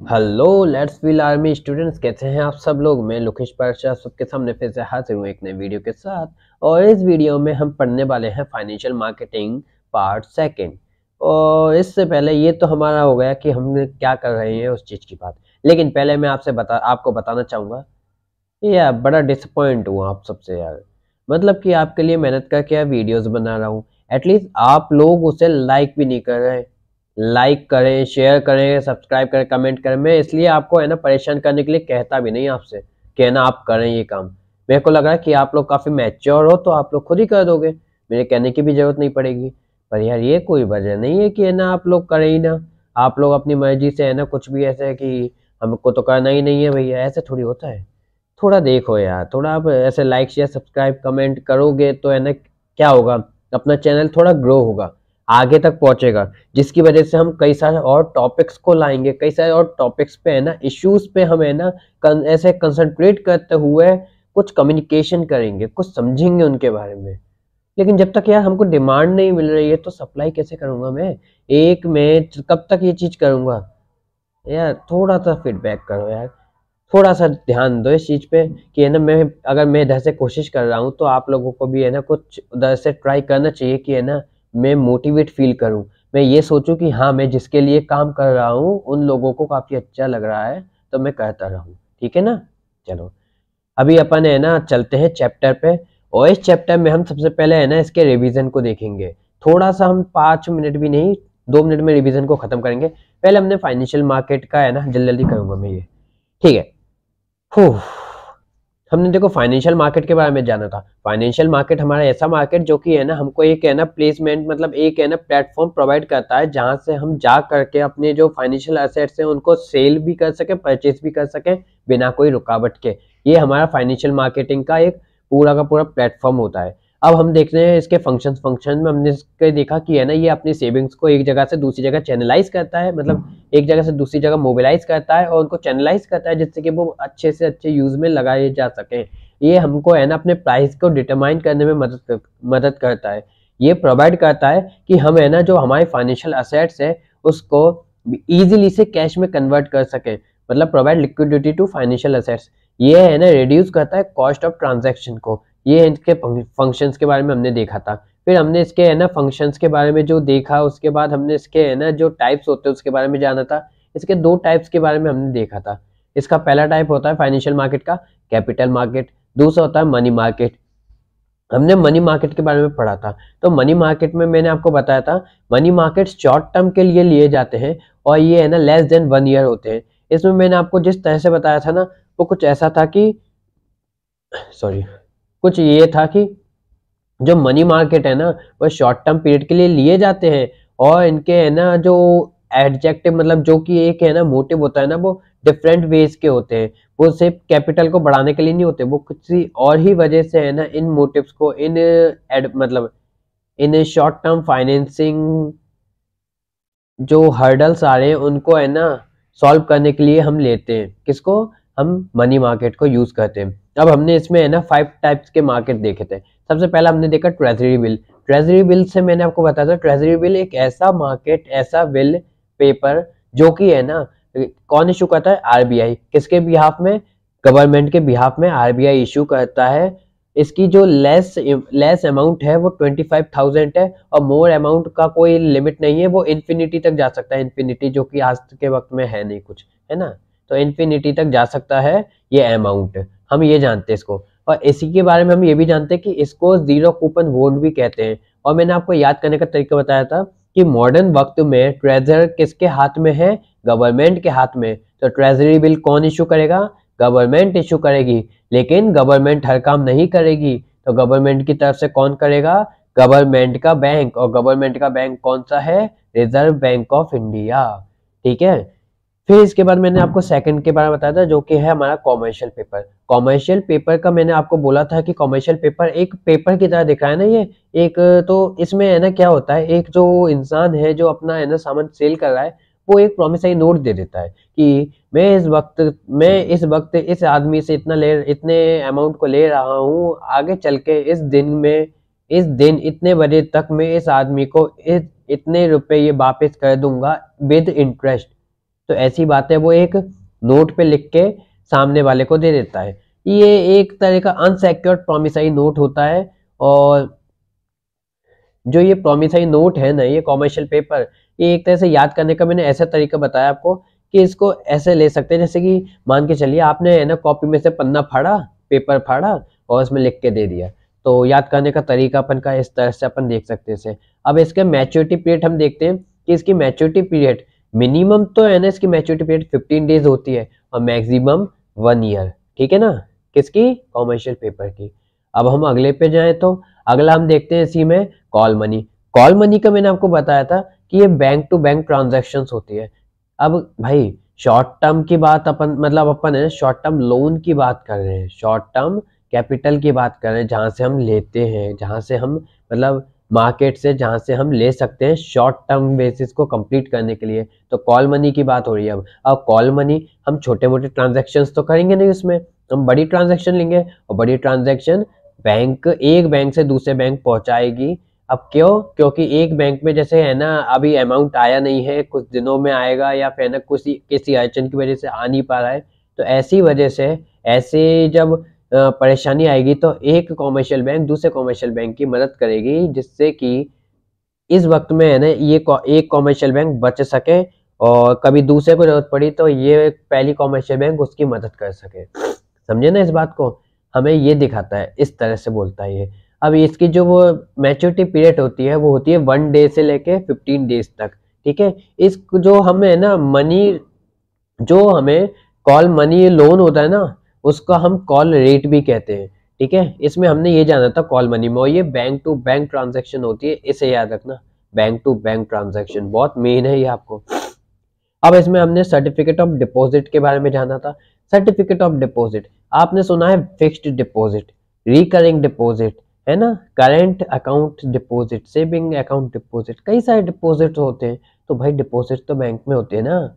Hello let's will army students, कैसे हैं आप सब लोग। मैं लोकेश पारशा सबके सामने फिर से हाजिर हूँ एक नए वीडियो के साथ। और इस वीडियो में हम पढ़ने वाले हैं फाइनेंशियल मार्केटिंग पार्ट सेकंड। और इससे पहले ये तो हमारा हो गया कि हम क्या कर रहे हैं उस चीज़ की बात। लेकिन पहले मैं आपको बताना चाहूँगा, यार बड़ा डिसअपॉइंट हुआ आप सबसे यार। मतलब कि आपके लिए मेहनत करके यार वीडियोस बना रहा हूँ, एटलीस्ट आप लोग उसे लाइक भी नहीं कर रहे। लाइक करें, शेयर करें, सब्सक्राइब करें, कमेंट करें। मैं इसलिए आपको है ना परेशान करने के लिए कहता भी नहीं आपसे कि है ना आप करें ये काम। मेरे को लग रहा है कि आप लोग काफ़ी मैच्योर हो तो आप लोग खुद ही कर दोगे, मेरे कहने की भी ज़रूरत नहीं पड़ेगी। पर यार ये कोई वजह नहीं है कि है ना आप लोग करें ही ना। आप लोग अपनी मर्जी से है ना कुछ भी ऐसे है कि हमको तो करना ही नहीं है भैया, ऐसे थोड़ी होता है। थोड़ा देखो यार, थोड़ा आप ऐसे लाइक शेयर सब्सक्राइब कमेंट करोगे तो है ना क्या होगा, अपना चैनल थोड़ा ग्रो होगा, आगे तक पहुंचेगा, जिसकी वजह से हम कई सारे और टॉपिक्स को लाएंगे, कई सारे और टॉपिक्स पे है ना इश्यूज पे हम है ना ऐसे कंसंट्रेट करते हुए कुछ कम्युनिकेशन करेंगे, कुछ समझेंगे उनके बारे में। लेकिन जब तक यार हमको डिमांड नहीं मिल रही है तो सप्लाई कैसे करूंगा मैं। एक मैं कब तक ये चीज करूंगा। यार थोड़ा सा फीडबैक करो यार, थोड़ा सा ध्यान दो इस चीज़ पे कि है ना मैं इधर से कोशिश कर रहा हूँ तो आप लोगों को भी है ना कुछ उधर से ट्राई करना चाहिए कि है ना मैं मोटिवेट फील करूँ। मैं ये सोचूं कि हाँ मैं जिसके लिए काम कर रहा हूँ उन लोगों को काफ़ी अच्छा लग रहा है, तो मैं करता रहूँ। ठीक है ना। चलो अभी अपन है ना चलते हैं चैप्टर पे। और इस चैप्टर में हम सबसे पहले है ना इसके रिवीजन को देखेंगे। थोड़ा सा हम 5 मिनट भी नहीं, 2 मिनट में रिवीजन को खत्म करेंगे। पहले हमने फाइनेंशियल मार्केट का है ना जल्दी जल्दी करूंगा मैं ये। ठीक है। फूह, हमने देखो फाइनेंशियल मार्केट के बारे में जाना था। फाइनेंशियल मार्केट हमारा ऐसा मार्केट जो कि है ना हमको एक है ना प्लेसमेंट मतलब एक है ना प्लेटफॉर्म प्रोवाइड करता है जहां से हम जा करके अपने जो फाइनेंशियल एसेट्स हैं उनको सेल भी कर सके, परचेज भी कर सके बिना कोई रुकावट के। ये हमारा फाइनेंशियल मार्केटिंग का एक पूरा का पूरा प्लेटफॉर्म होता है। अब हम देखते हैं इसके फंक्शन में हमने इसके देखा कि है ना ये अपनी सेविंग्स को एक जगह से दूसरी जगह चैनलाइज करता है, मतलब एक जगह से दूसरी जगह मोबिलाइज करता है और उनको चैनलाइज करता है जिससे कि वो अच्छे से अच्छे यूज में लगाए जा सके। ये हमको है ना अपने प्राइस को डिटरमाइन करने में मदद करता है। ये प्रोवाइड करता है कि हम है ना जो हमारे फाइनेंशियल असेट्स है उसको इजीली से कैश में कन्वर्ट कर सके, मतलब provide liquidity to financial assets. ये है ना रिड्यूस करता है कॉस्ट ऑफ ट्रांजैक्शन को। ये इनके फंक्शंस के बारे में हमने देखा था। फिर हमने इसके है ना फंक्शंस के बारे में जो देखा उसके बाद हमने इसके है ना जो टाइप्स होते हैं उसके बारे में जाना था। इसके दो टाइप्स के बारे में हमने देखा था। इसका पहला टाइप होता है फाइनेंशियल मार्केट का कैपिटल मार्केट, दूसरा होता है मनी मार्केट। हमने मनी मार्केट के बारे में पढ़ा था। तो मनी मार्केट में मैंने आपको बताया था मनी मार्केट शॉर्ट टर्म के लिए लिए जाते हैं और ये है ना लेस देन 1 ईयर होते हैं। इसमें मैंने आपको जिस तरह से बताया था ना वो कुछ ऐसा था कि सॉरी कुछ ये था कि जो मनी मार्केट है ना वो शॉर्ट टर्म पीरियड के लिए लिए जाते हैं। और इनके है ना जो एडजेक्टिव मतलब जो कि एक है ना मोटिव होता है ना वो डिफरेंट वेज के होते हैं। वो सिर्फ कैपिटल को बढ़ाने के लिए नहीं होते, वो किसी और ही वजह से है ना इन मोटिव्स को इन मतलब इन शॉर्ट टर्म फाइनेंसिंग जो हर्डल्स आ रहे हैं उनको है ना सॉल्व करने के लिए हम लेते हैं किसको, हम मनी मार्केट को यूज करते हैं। अब हमने इसमें है ना 5 टाइप्स के मार्केट देखे थे। सबसे पहला हमने देखा ट्रेजरी बिल। ट्रेजरी बिल से मैंने आपको बताया था ट्रेजरी बिल एक ऐसा मार्केट, ऐसा बिल पेपर जो कि है ना कौन इशू करता है, आरबीआई। किसके बिहाफ में, गवर्नमेंट के बिहाफ में आरबीआई इशू करता है। इसकी जो लेस अमाउंट है वो 25,000 है और मोर अमाउंट का कोई लिमिट नहीं है, वो इन्फिनिटी तक जा सकता है। इन्फिनिटी जो कि आज के वक्त में है नहीं कुछ, है ना। तो इन्फिनिटी तक जा सकता है ये अमाउंट, हम ये जानते हैं इसको। और इसी के बारे में हम ये भी जानते हैं कि इसको जीरो कूपन बॉन्ड भी कहते हैं। और मैंने आपको याद करने का तरीका बताया था कि मॉडर्न वक्त में ट्रेजर किसके हाथ में है, गवर्नमेंट के हाथ में। तो ट्रेजरी बिल कौन इशू करेगा, गवर्नमेंट इशू करेगी। लेकिन गवर्नमेंट हर काम नहीं करेगी, तो गवर्नमेंट की तरफ से कौन करेगा, गवर्नमेंट का बैंक। और गवर्नमेंट का बैंक कौन सा है, रिजर्व बैंक ऑफ इंडिया। ठीक है। फिर इसके बाद मैंने आपको सेकंड के बारे में बताया था जो कि है हमारा कॉमर्शियल पेपर। कॉमर्शियल पेपर का मैंने आपको बोला था कि कॉमर्शियल पेपर एक पेपर की तरह दिख रहा है ना ये एक। तो इसमें है ना क्या होता है, एक जो इंसान है जो अपना है ना सामान सेल कर रहा है वो एक प्रोमिसरी नोट दे देता है कि मैं इस वक्त इस आदमी से इतने अमाउंट को ले रहा हूँ, आगे चल के इस दिन इतने बजे तक मैं इस आदमी को इतने रुपए ये वापस कर दूंगा विद इंटरेस्ट। तो ऐसी बात है वो एक नोट पे लिख के सामने वाले को दे देता है। ये एक तरह का अनसेक्योर्ड प्रोमिसरी नोट होता है। और जो ये प्रोमिसरी नोट है ना, ये कॉमर्शियल पेपर, ये एक तरह से याद करने का मैंने ऐसा तरीका बताया आपको कि इसको ऐसे ले सकते हैं जैसे कि मान के चलिए आपने है ना कॉपी में से पन्ना फाड़ा, पेपर फाड़ा और उसमें लिख के दे दिया। तो याद करने का तरीका अपन का इस तरह से अपन देख सकते हैं इसे। अब इसके मैच्योरिटी पीरियड हम देखते हैं कि इसकी मैच्योरिटी पीरियड मिनिमम तो है ना, इसकी मैच्योरिटी पीरियड 15 डेज होती है और मैक्सिमम 1 ईयर। ठीक है ना, किसकी? कॉमर्शियल पेपर की। अब हम अगले पे जाएं तो अगला हम देखते हैं इसी में कॉल मनी। कॉल मनी का मैंने आपको बताया था कि ये बैंक टू बैंक ट्रांजैक्शंस होती है। अब भाई शॉर्ट टर्म की बात अपन मतलब अपन है शॉर्ट टर्म लोन की बात कर रहे हैं, शॉर्ट टर्म कैपिटल की बात कर रहे हैं, जहां से हम लेते हैं, जहां से हम मतलब मार्केट से जहां से हम ले सकते हैं शॉर्ट टर्म बेसिस को कंप्लीट करने के लिए। तो कॉल मनी की बात हो रही है। अब कॉल मनी हम छोटे मोटे ट्रांजेक्शन्स तो करेंगे नहीं, उसमें हम बड़ी ट्रांजेक्शन लेंगे और बड़ी ट्रांजेक्शन बैंक एक बैंक से दूसरे बैंक पहुंचाएगी। अब क्यों? क्योंकि एक बैंक में जैसे है ना अभी अमाउंट आया नहीं है, कुछ दिनों में आएगा या फिर ना किसी अड़चन की वजह से आ नहीं पा रहा है, तो ऐसी वजह से ऐसे जब परेशानी आएगी तो एक कॉमर्शियल बैंक दूसरे कॉमर्शियल बैंक की मदद करेगी, जिससे कि इस वक्त में है ना ये एक कॉमर्शियल बैंक बच सके और कभी दूसरे को जरूरत पड़ी तो ये पहली कॉमर्शियल बैंक उसकी मदद कर सके। समझे ना इस बात को? हमें ये दिखाता है, इस तरह से बोलता है ये। अब इसकी जो वो मैच्योरिटी पीरियड होती है वो होती है 1 डे से लेके 15 डेज तक। ठीक है, इस जो हमें ना मनी जो हमें कॉल मनी लोन होता है ना, उसका हम कॉल रेट भी कहते हैं। ठीक है, इसमें हमने ये जाना था कॉल मनी में, और ये बैंक टू बैंक ट्रांजैक्शन होती है, इसे याद रखना। बैंक टू बैंक ट्रांजैक्शन बहुत मेन है ये आपको। अब इसमें हमने सर्टिफिकेट ऑफ डिपॉजिट के बारे में जाना था। सर्टिफिकेट ऑफ डिपॉजिट आपने सुना है, फिक्स्ड डिपॉजिट, रिकरिंग डिपॉजिट, है ना, current account deposit, saving account deposit, कई सारे डिपॉजिट होते हैं। तो भाई डिपॉजिट तो बैंक में होते हैं ना,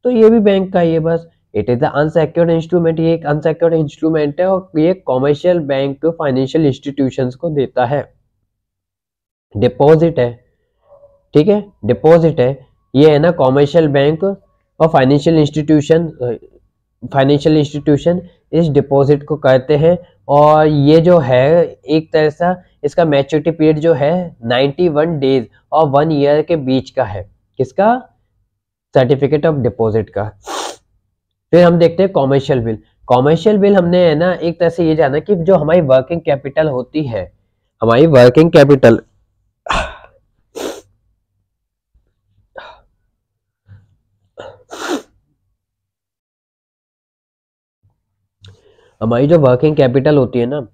तो ये भी बैंक का ही है बस। It is the unsecured instrument, ये एक अनसेक्योर्ड इंस्ट्रूमेंट है और ये कॉमर्शियल बैंक फाइनेंशियल इंस्टीट्यूशंस को देता है। डिपॉजिट है, ठीक है, डिपॉजिट है, ये है ना कॉमर्शियल बैंक और फाइनेंशियल इंस्टीट्यूशन इस डिपॉजिट को करते हैं। और ये जो है एक तरह से इसका मैच्योरिटी पीरियड जो है 91 डेज और 1 ईयर के बीच का है। किसका? सर्टिफिकेट ऑफ डिपॉजिट का। फिर हम देखते हैं कॉमर्शियल बिल। कॉमर्शियल बिल हमने है ना एक तरह से ये जाना कि जो हमारी वर्किंग कैपिटल होती है, हमारी वर्किंग कैपिटल हमारी जो वर्किंग कैपिटल होती है ना,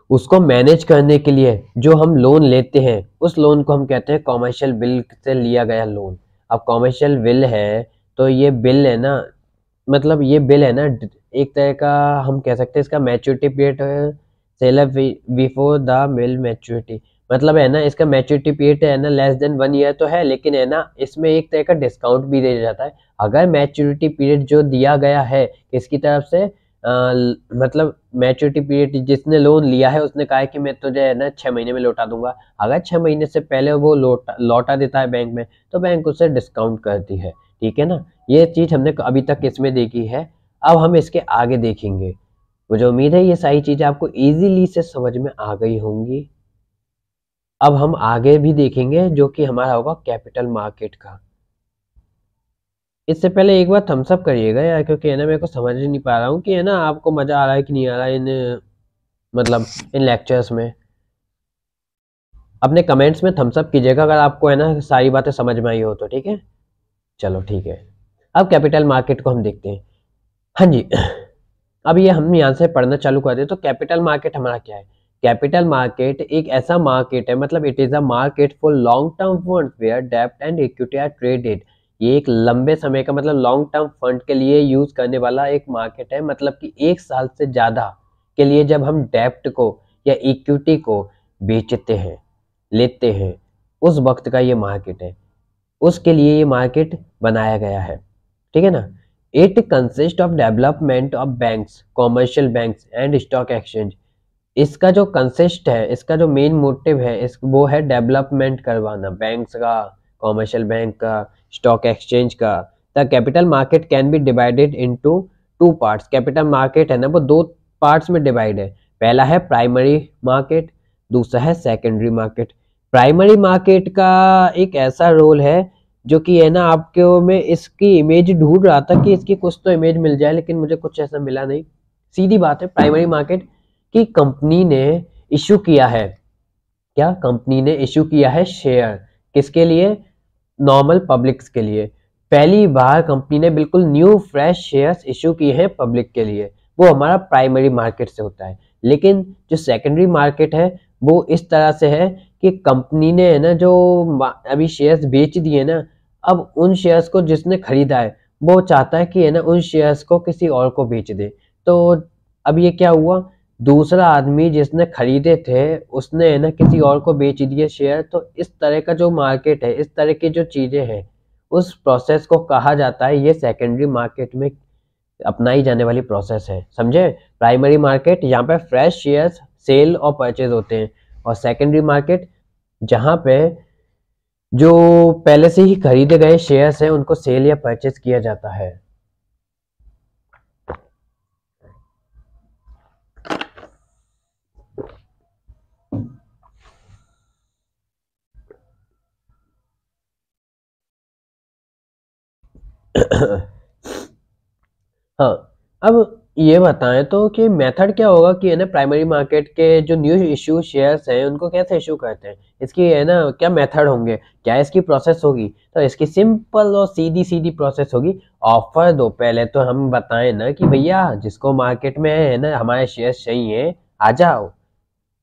उसको मैनेज करने के लिए जो हम लोन लेते हैं उस लोन को हम कहते हैं कॉमर्शियल बिल से लिया गया लोन। अब कॉमर्शियल बिल है तो ये बिल है ना, मतलब ये बिल है ना एक तरह का हम कह सकते हैं इसका maturity period seller before the bill maturity, मतलब है ना इसका मैच्योरिटी पीरियड है ना लेस देन 1 ईयर तो है, लेकिन है ना इसमें एक तरह का डिस्काउंट भी दिया जाता है। अगर मैच्योरिटी पीरियड जो दिया गया है किसकी तरफ से, मतलब मैच्योरिटी पीरियड जिसने लोन लिया है उसने कहा है कि मैं तुझे है ना 6 महीने में लौटा दूंगा, अगर 6 महीने से पहले वो लौटा देता है बैंक में तो बैंक उसे डिस्काउंट करती है। ठीक है ना, ये चीज हमने अभी तक इसमें देखी है। अब हम इसके आगे देखेंगे। मुझे उम्मीद है ये सारी चीजें आपको इजीली से समझ में आ गई होंगी। अब हम आगे भी देखेंगे जो कि हमारा होगा कैपिटल मार्केट का। इससे पहले एक बार थम्स अप करिएगा यार, क्योंकि है ना मेरे को समझ नहीं पा रहा हूँ कि है ना आपको मजा आ रहा है कि नहीं आ रहा है इन मतलब इन लेक्चर्स में। अपने कमेंट्स में थम्स अप कीजिएगा अगर आपको है ना सारी बातें समझ में आई हो तो। ठीक है, चलो ठीक है। अब कैपिटल मार्केट को हम देखते हैं। हाँ जी, अब ये हम यहाँ से पढ़ना चालू कर दें तो कैपिटल मार्केट हमारा क्या है? कैपिटल मार्केट एक ऐसा मार्केट है, मतलब it is a market for long term fund where डेब्ट एंड इक्विटी आर ट्रेडेड। ये एक लंबे समय का मतलब लॉन्ग टर्म फंड के लिए यूज करने वाला एक मार्केट है, मतलब कि 1 साल से ज्यादा के लिए जब हम डेब्ट को या इक्विटी को बेचते हैं लेते हैं उस वक्त का ये मार्केट है, उसके लिए ये मार्केट बनाया गया है। ठीक है ना, it consist of development of banks, commercial banks and stock exchange. इसका जो कंसिस्ट है, इसका जो मेन मोटिव है इस वो है डेवलपमेंट करवाना बैंक्स का, कॉमर्शियल बैंक का, स्टॉक एक्सचेंज का, the capital market can be divided into two parts. Capital market है ना वो दो पार्ट्स में डिवाइड है। पहला है प्राइमरी मार्केट, दूसरा है सेकेंडरी मार्केट। प्राइमरी मार्केट का एक ऐसा रोल है जो कि है ना, आपको मैं इसकी इमेज ढूंढ रहा था कि इसकी कुछ तो इमेज मिल जाए, लेकिन मुझे कुछ ऐसा मिला नहीं। सीधी बात है, प्राइमरी मार्केट की कंपनी ने इशू किया है, क्या कंपनी ने इशू किया है शेयर, किसके लिए, नॉर्मल पब्लिक्स के लिए। पहली बार कंपनी ने बिल्कुल न्यू फ्रेश शेयर्स इशू किए हैं पब्लिक के लिए, वो हमारा प्राइमरी मार्केट से होता है। लेकिन जो सेकेंडरी मार्केट है वो इस तरह से है कि कंपनी ने है ना जो अभी शेयर्स बेच दिए ना, अब उन शेयर्स को जिसने खरीदा है वो चाहता है कि है ना उन शेयर्स को किसी और को बेच दे। तो अब ये क्या हुआ, दूसरा आदमी जिसने खरीदे थे उसने है ना किसी और को बेच दिए शेयर। तो इस तरह का जो मार्केट है, इस तरह की जो चीजें हैं, उस प्रोसेस को कहा जाता है, ये सेकेंडरी मार्केट में अपनाई जाने वाली प्रोसेस है, समझे। प्राइमरी मार्केट यहाँ पे फ्रेश शेयर्स सेल और परचेज होते हैं, और सेकेंडरी मार्केट जहाँ पे जो पहले से ही खरीदे गए शेयर्स हैं उनको सेल या परचेज किया जाता है। हाँ, अब ये बताएं तो कि मेथड क्या होगा कि है ना प्राइमरी मार्केट के जो न्यू इशू शेयर्स हैं उनको कैसे इशू करते हैं, इसकी है ना क्या मेथड होंगे, क्या इसकी प्रोसेस होगी। तो इसकी सिंपल और सीधी सीधी प्रोसेस होगी, ऑफर दो। पहले तो हम बताएं ना कि भैया जिसको मार्केट में है ना हमारे शेयर्स चाहिए, आ जाओ,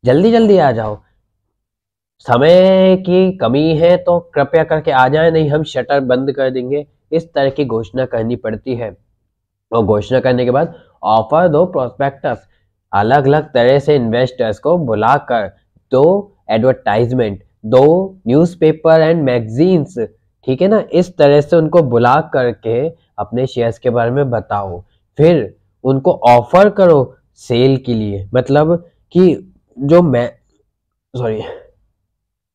जल्दी जल्दी आ जाओ, समय की कमी है तो कृपया करके आ जाए, नहीं हम शटर बंद कर देंगे। इस तरह की घोषणा करनी पड़ती है, और घोषणा करने के बाद ऑफर दो प्रोस्पेक्टस, अलग अलग तरह से इन्वेस्टर्स को बुलाकर दो एडवर्टाइजमेंट, दो न्यूज़पेपर एंड मैगजीन्स, ठीक है ना, इस तरह से उनको बुला करके अपने शेयर्स के बारे में बताओ। फिर उनको ऑफर करो सेल के लिए, मतलब कि जो मैं सॉरी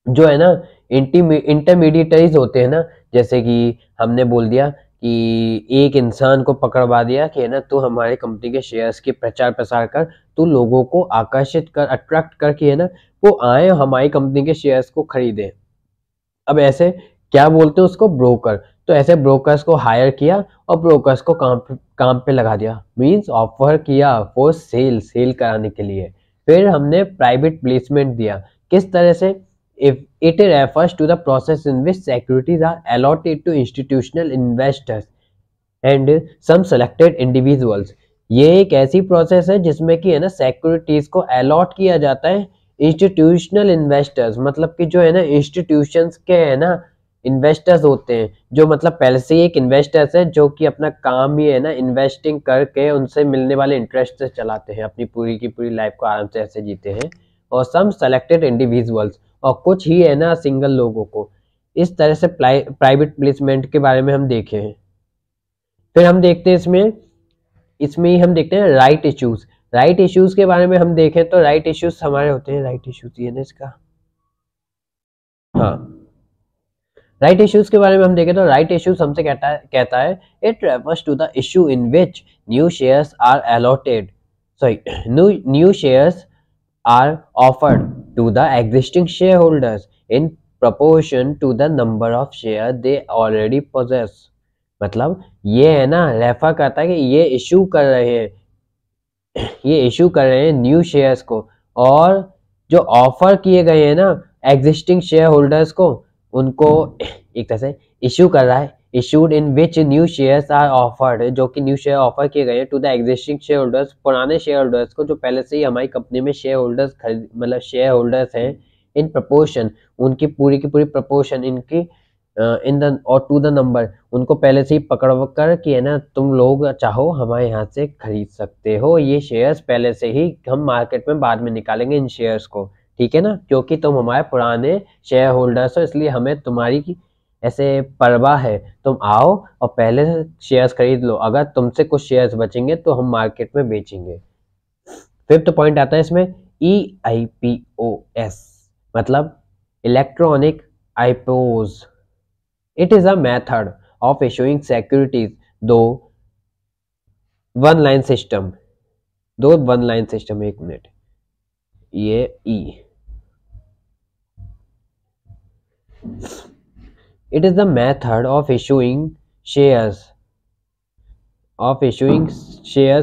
जो है ना इंटरमीडिएटरीज होते हैं ना, जैसे कि हमने बोल दिया कि एक इंसान को पकड़वा दिया कि है ना तू हमारे कंपनी के शेयर्स की प्रचार प्रसार कर, तू लोगों को आकर्षित कर, अट्रैक्ट कर कि है ना वो आए हमारी कंपनी के शेयर्स को खरीदे। अब ऐसे क्या बोलते हैं उसको, ब्रोकर। तो ऐसे ब्रोकर्स को हायर किया और ब्रोकर्स को काम पे लगा दिया, मींस ऑफर किया फॉर सेल, सेल कराने के लिए। फिर हमने प्राइवेट प्लेसमेंट दिया, किस तरह से, if it refers to the process in which securities are allotted to institutional investors and some selected individuals। ये एक ऐसी प्रोसेस है जिसमें कि है ना सिक्योरिटीज को अलॉट किया जाता है इंस्टीट्यूशनल इन्वेस्टर्स, मतलब कि जो है ना इंस्टीट्यूशंस के है ना इन्वेस्टर्स होते हैं, जो मतलब पहले से ही एक इन्वेस्टर्स है जो कि अपना काम ही है ना इन्वेस्टिंग करके उनसे मिलने वाले इंटरेस्ट से चलाते हैं, अपनी पूरी की पूरी लाइफ को आराम से ऐसे जीते हैं। और सम सेलेक्टेड इंडिविजुअल्स, और कुछ ही है ना सिंगल लोगों को। इस तरह से प्राइवेट प्लेसमेंट के बारे में हम देखे हैं। फिर हम देखते हैं इसमें ही हम देखते हैं राइट इश्यूज। राइट इश्यूज के बारे में हम देखें तो राइट इश्यूज हमारे होते हैं, राइट इश्यूज ये ना इसका, हाँ, राइट इश्यूज के बारे में हम देखें तो राइट इश्यूज हमसे कहता है it refers to the issue in which new shares are allotted, sorry, new shares are offered to the existing shareholders in proportion to the number of share they already possess। मतलब ये है ना refer करता है कि ये issue कर रहे हैं, ये इशू कर रहे हैं न्यू शेयर्स को, और जो ऑफर किए गए हैं ना एग्जिस्टिंग शेयर होल्डर्स को, उनको एक तरह से इशू कर रहा है। Issued in which new shares are offered, जो कि न्यू शेयर ऑफर किए गए हैं to the existing share holders, पुराने शेयर होल्डर्स को जो पहले से ही हमारी कंपनी में शेयर होल्डर्स मतलब शेयर होल्डर्स हैं, इन प्रपोर्शन, उनकी पूरी की पूरी प्रपोर्शन इनकी इन द और टू द नंबर, उनको पहले से ही पकड़ कर कि है ना तुम लोग चाहो हमारे यहाँ से खरीद सकते हो ये शेयर्स, पहले से ही हम मार्केट में बाद में निकालेंगे इन शेयर्स को, ठीक है ना, क्योंकि तुम हमारे पुराने शेयर होल्डर्स हो इसलिए हमें तुम्हारी की ऐसे परवाह है, तुम आओ और पहले शेयर्स खरीद लो, अगर तुमसे कुछ शेयर्स बचेंगे तो हम मार्केट में बेचेंगे। फिफ्थ पॉइंट आता है इसमें EIPOS, मतलब electronic IPOs. It is a method of issuing securities, दो वन लाइन सिस्टम, एक मिनट, ये E, it is the method of issuing shares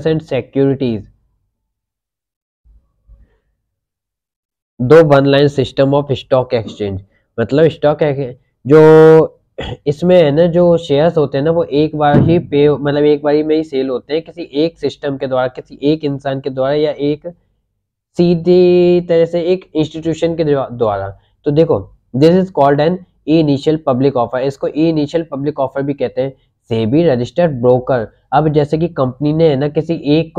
and securities, दो online system of stock exchange, मतलब stock जो इसमें है ना, जो शेयर्स होते हैं ना, वो एक बार ही पे, मतलब एक बार ही में ही सेल होते हैं किसी एक सिस्टम के द्वारा, किसी एक इंसान के द्वारा, या एक सीधी तरह से एक इंस्टीट्यूशन के द्वारा। तो देखो, this is called an initial public offer, इसको इनिशियल पब्लिक ऑफर भी कहते हैं। सेबी रजिस्टर्ड ब्रोकर, अब जैसे कि कंपनी ने है ना किसी एक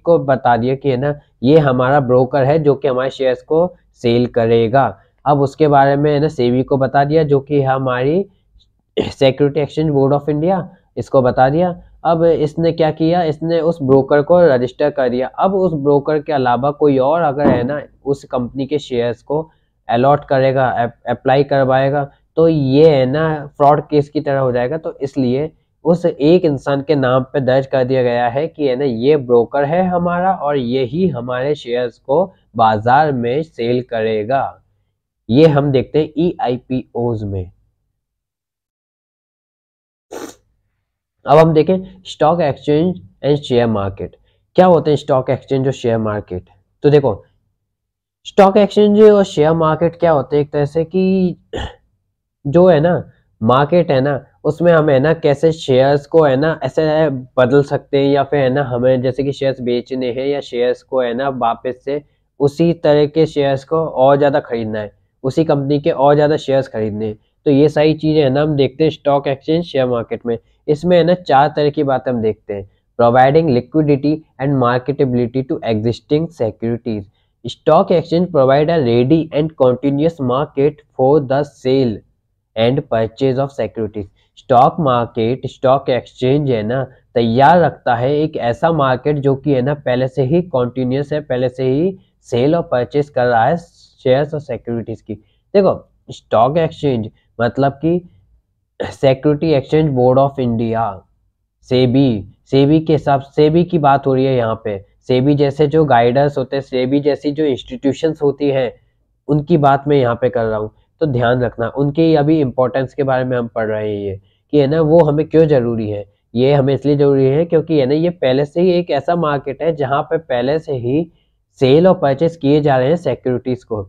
को बता दिया कि है ना ये हमारा ब्रोकर है जो कि हमारे शेयर्स को सेल करेगा, अब उसके बारे में है ना सेबी को बता दिया, जो कि हमारी security exchange board of India, इसको बता दिया। अब इसने क्या किया, इसने उस ब्रोकर को रजिस्टर कर दिया। अब उस ब्रोकर के अलावा कोई और अगर है ना उस कंपनी के शेयर्स को अलॉट करेगा, अप्लाई करवाएगा, तो ये है ना फ्रॉड केस की तरह हो जाएगा। तो इसलिए उस एक इंसान के नाम पे दर्ज कर दिया गया है कि है ना ये ब्रोकर है हमारा और यही हमारे शेयर्स को बाजार में सेल करेगा। ये हम देखते हैं EIPOs में। अब हम देखें stock exchange and share market, क्या होते हैं स्टॉक एक्सचेंज और शेयर मार्केट। तो देखो, स्टॉक एक्सचेंज और शेयर मार्केट क्या होते हैं, एक तरह से कि जो है ना मार्केट है ना, उसमें हम है ना कैसे शेयर्स को है ना ऐसे बदल सकते हैं, या फिर है ना हमें जैसे कि शेयर्स बेचने हैं या शेयर्स को है ना वापस से उसी तरह के शेयर्स को और ज़्यादा खरीदना है, उसी कंपनी के और ज़्यादा शेयर्स खरीदने हैं। तो ये सारी चीज़ें है ना हम देखते हैं स्टॉक एक्सचेंज शेयर मार्केट में। इसमें है ना 4 तरह की बातें हम देखते हैं। Providing liquidity and marketability to existing securities, stock exchange provide a ready and continuous market for the sale and purchase of securities. Stock exchange है ना तैयार रखता है एक ऐसा मार्केट जो कि है ना पहले से ही कॉन्टिन्यूस है, पहले से ही सेल और परचेज कर रहा है शेयर्स और सिक्योरिटीज की। देखो, स्टॉक एक्सचेंज मतलब कि security exchange board of India, SEBI के हिसाब, सेबी की बात हो रही है यहाँ पे। सेबी जैसे जो गाइडर्स होते हैं, सेबी जैसी जो इंस्टीट्यूशंस होती हैं, उनकी बात मैं यहाँ पे कर रहा हूँ। तो ध्यान रखना, उनके अभी इम्पोर्टेंस के बारे में हम पढ़ रहे हैं, ये कि है ना वो हमें क्यों जरूरी है। ये हमें इसलिए जरूरी है क्योंकि है ना ये पहले से ही एक ऐसा मार्केट है जहाँ पे पहले से ही सेल और परचेज किए जा रहे हैं सिक्योरिटीज को।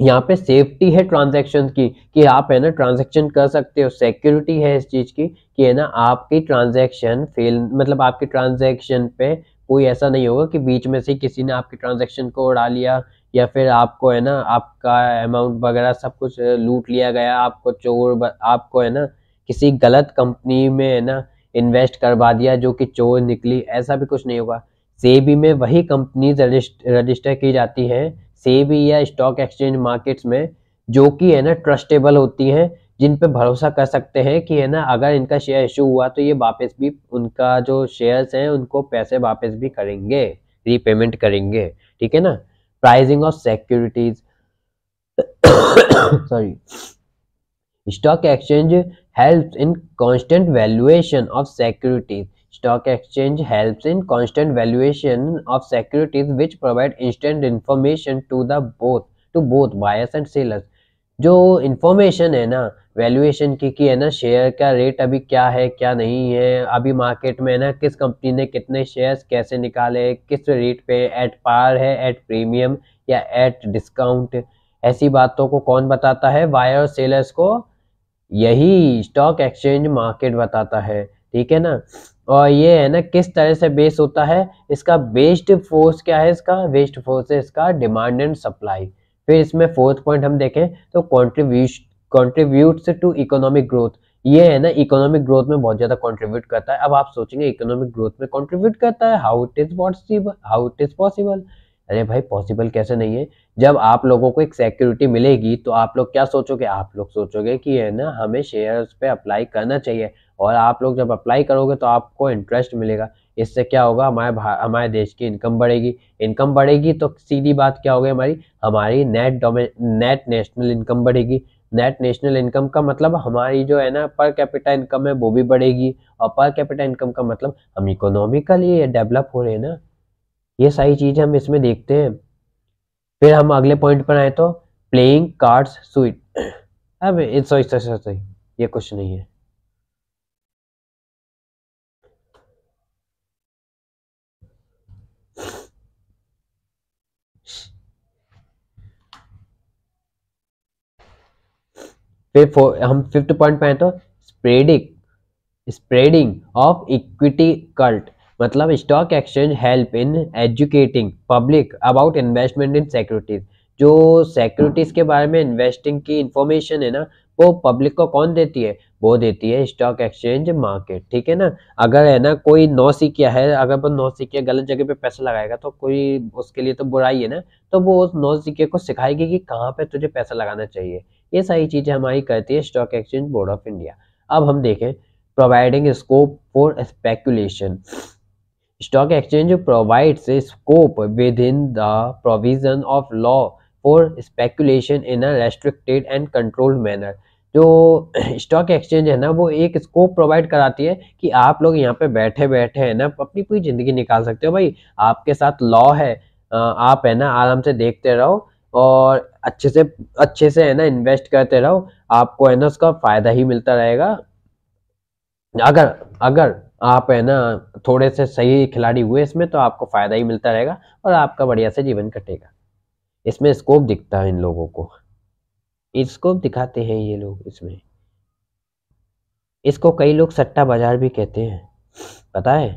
यहाँ पे सेफ्टी है ट्रांजैक्शन की, कि आप है ना ट्रांजैक्शन कर सकते हो। सिक्योरिटी है इस चीज की कि है ना आपकी ट्रांजैक्शन फेल, मतलब आपकी ट्रांजैक्शन पे कोई ऐसा नहीं होगा कि बीच में से किसी ने आपकी ट्रांजैक्शन को उड़ा लिया, या फिर आपको है ना आपका अमाउंट वगैरह सब कुछ लूट लिया गया, आपको है ना किसी गलत कंपनी में है ना इन्वेस्ट करवा दिया जो कि चोर निकली, ऐसा भी कुछ नहीं होगा। सेबी में वही कंपनीज रजिस्टर की जाती हैं, सेबी या स्टॉक एक्सचेंज मार्केट्स में, जो कि है ना ट्रस्टेबल होती हैं, जिन पे भरोसा कर सकते हैं कि है ना अगर इनका शेयर इशू हुआ तो ये वापस भी उनका जो शेयर्स हैं उनको पैसे वापस भी करेंगे, रीपेमेंट करेंगे। ठीक है ना। Pricing of securities sorry, stock exchange helps in constant valuation of securities. Stock exchange helps in constant valuation of securities which provide instant information to both buyers and sellers. जो इंफॉर्मेशन है ना valuation की, कि है ना share का rate अभी क्या है क्या नहीं है, अभी मार्केट में है ना किस कंपनी ने कितने शेयर्स कैसे निकाले, किस रेट पे, एट पार है, एट प्रीमियम या एट डिस्काउंट, ऐसी बातों को कौन बताता है, बायर और सेलर्स को यही स्टॉक एक्सचेंज मार्केट बताता है। ठीक है ना। और ये है ना किस तरह से बेस होता है, इसका बेस्ड फोर्स क्या है, इसका बेस्ड फोर्स है इसका डिमांड एंड सप्लाई। फिर इसमें फोर्थ पॉइंट हम देखें तो कॉन्ट्रीब्यूट्स टू इकोनॉमिक ग्रोथ, ये है ना इकोनॉमिक ग्रोथ में बहुत ज्यादा कंट्रीब्यूट करता है। अब आप सोचेंगे इकोनॉमिक ग्रोथ में कंट्रीब्यूट करता है, हाउ इट इज पॉसिबल। अरे भाई पॉसिबल कैसे नहीं है, जब आप लोगों को एक सिक्योरिटी मिलेगी तो आप लोग क्या सोचोगे, आप लोग सोचोगे कि है ना हमें शेयर्स पे अप्लाई करना चाहिए, और आप लोग जब अप्लाई करोगे तो आपको इंटरेस्ट मिलेगा। इससे क्या होगा, हमारे देश की इनकम बढ़ेगी तो सीधी बात क्या होगी, हमारी नेट नेशनल इनकम बढ़ेगी। नेट नेशनल इनकम का मतलब हमारी जो है ना पर कैपिटा इनकम है वो भी बढ़ेगी, और पर कैपिटा इनकम का मतलब हम इकोनॉमिकली डेवलप हो रहे हैं ना। ये सारी चीजें हम इसमें देखते हैं। फिर हम अगले पॉइंट पर आए तो प्लेइंग कार्ड्स स्वीट। अब सॉरी सॉरी सॉरी, ये कुछ नहीं है। फिर हम फिफ्थ पॉइंट पे आए तो spreading spreading of equity cult, मतलब stock exchange help in educating public about investment in securities. जो सिक्योरिटीज के बारे में इन्वेस्टिंग की इंफॉर्मेशन है ना, वो पब्लिक को कौन देती है? वो देती है स्टॉक एक्सचेंज मार्केट, ठीक है ना। अगर है ना कोई नौसिखिया है, अगर वो नौसिखिया गलत जगह पे पैसा लगाएगा तो कोई उसके लिए तो बुराई है ना। तो वो उस नौसिखिया को सिखाएगी कि कहाँ पे तुझे पैसा लगाना चाहिए। ये सारी चीजें हमारी करती है stock exchange board of India. अब हम देखें providing scope for speculation. Stock exchange provides a scope within the provision of law for speculation in a restricted and controlled manner. जो स्टॉक एक्सचेंज है ना, वो एक स्कोप प्रोवाइड कराती है कि आप लोग यहाँ पे बैठे बैठे है ना अपनी पूरी जिंदगी निकाल सकते हो। भाई आपके साथ लॉ है, आप है ना आराम से देखते रहो और अच्छे से है ना इन्वेस्ट करते रहो, आपको है ना उसका फायदा ही मिलता रहेगा। अगर अगर आप है ना थोड़े से सही खिलाड़ी हुए इसमें, तो आपको फायदा ही मिलता रहेगा और आपका बढ़िया से जीवन कटेगा। इसमें स्कोप दिखता है इन लोगों को, स्कोप दिखाते हैं ये लोग इसमें। इसको कई लोग सट्टा बाजार भी कहते हैं, पता है।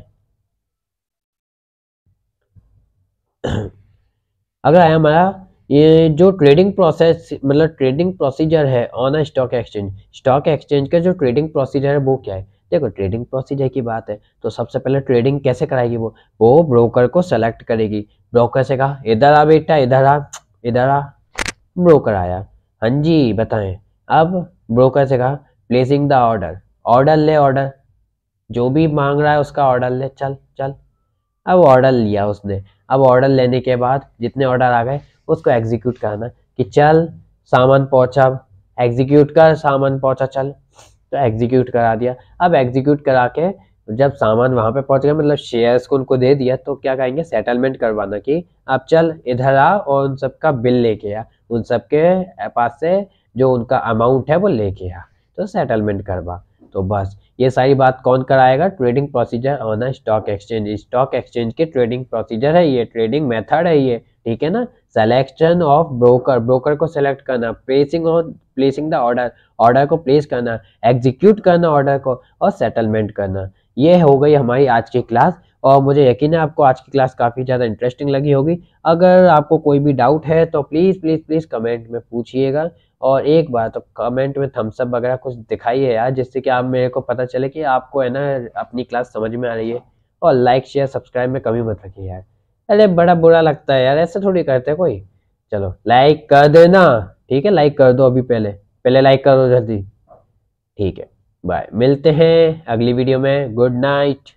अगर है हमारा ये जो ट्रेडिंग प्रोसेस, मतलब ट्रेडिंग प्रोसीजर है ऑन अ स्टॉक एक्सचेंज का जो ट्रेडिंग प्रोसीजर है वो क्या है? देखो ट्रेडिंग प्रोसीजर की बात है तो सबसे पहले ट्रेडिंग कैसे कराएगी? वो ब्रोकर को सेलेक्ट करेगी। ब्रोकर से कहा इधर आ बेटा, इधर आ, इधर आ। ब्रोकर आया, हाँ जी बताएं। अब ब्रोकर से कहा प्लेसिंग द ऑर्डर, ऑर्डर ले, ऑर्डर जो भी मांग रहा है उसका ऑर्डर ले, चल चल। अब ऑर्डर लिया उसने। अब ऑर्डर लेने के बाद जितने ऑर्डर आ गए उसको एग्जीक्यूट करना कि चल सामान पहुंचा, एग्जीक्यूट कर, सामान पहुंचा चल। तो एग्जीक्यूट करा दिया। अब एग्जीक्यूट करा के जब सामान वहां पे पहुंच गया, मतलब शेयर्स को उनको दे दिया, तो क्या कहेंगे? सेटलमेंट करवाना कि अब चल इधर आ और उन सबका बिल लेके आ, उन सबके पास से जो उनका अमाउंट है वो लेके आ, तो सेटलमेंट करवा। तो बस ये सारी बात कौन कराएगा? Trading procedure on a stock exchange. Stock exchange के ट्रेडिंग प्रोसीजर है ये, ट्रेडिंग मेथड है ये, ठीक है ना। सिलेक्शन ऑफ ब्रोकर, ब्रोकर को सेलेक्ट करना, प्लेसिंग द ऑर्डर, ऑर्डर को प्लेस करना, एग्जीक्यूट करना ऑर्डर को, और सेटलमेंट करना। ये हो गई हमारी आज की क्लास, और मुझे यकीन है आपको आज की क्लास काफ़ी ज़्यादा इंटरेस्टिंग लगी होगी। अगर आपको कोई भी डाउट है तो प्लीज़ प्लीज़ प्लीज़ कमेंट में पूछिएगा। और एक बात तो कमेंट में थम्स अप वगैरह कुछ दिखाइए यार, जिससे कि आप मेरे को पता चले कि आपको है ना अपनी क्लास समझ में आ रही है। और लाइक शेयर सब्सक्राइब में कमी मत रखिए यार, अरे बड़ा बुरा लगता है यार, ऐसे थोड़ी करते कोई। चलो लाइक कर देना, ठीक है, लाइक कर दो अभी, पहले पहले लाइक कर दो जल्दी, ठीक है। बाय, मिलते हैं अगली वीडियो में, गुड नाइट।